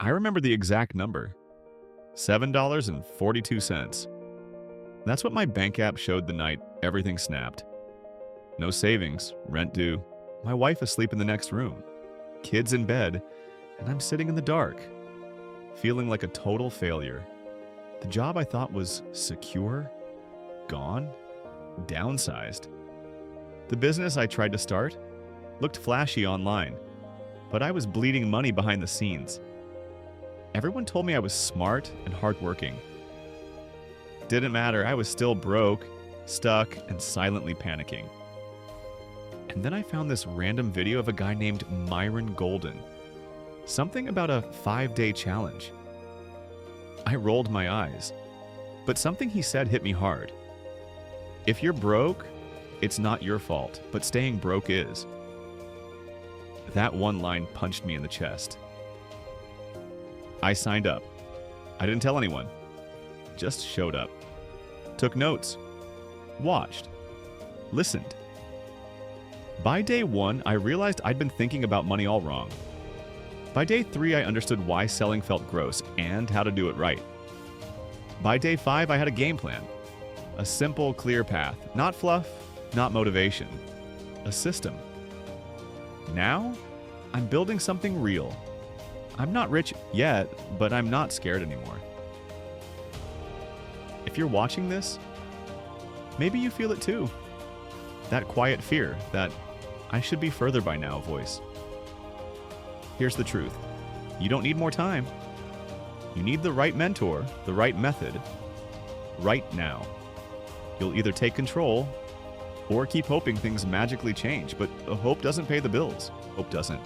I remember the exact number, $7.42. That's what my bank app showed the night everything snapped. No savings, rent due, my wife asleep in the next room, kids in bed, and I'm sitting in the dark, feeling like a total failure. The job I thought was secure, gone, downsized. The business I tried to start looked flashy online, but I was bleeding money behind the scenes. Everyone told me I was smart and hardworking. Didn't matter, I was still broke, stuck, and silently panicking. And then I found this random video of a guy named Myron Golden. Something about a 5-day challenge. I rolled my eyes, but something he said hit me hard. If you're broke, it's not your fault, but staying broke is. That one line punched me in the chest. I signed up. I didn't tell anyone. Just showed up. Took notes. Watched. Listened. By day 1, I realized I'd been thinking about money all wrong. By day 3, I understood why selling felt gross and how to do it right. By day 5, I had a game plan. A simple, clear path. Not fluff, not motivation. A system. Now, I'm building something real. I'm not rich yet, but I'm not scared anymore. If you're watching this, maybe you feel it too. That quiet fear, that I should be further by now voice. Here's the truth. You don't need more time. You need the right mentor, the right method, right now. You'll either take control or keep hoping things magically change, but hope doesn't pay the bills. Hope doesn't.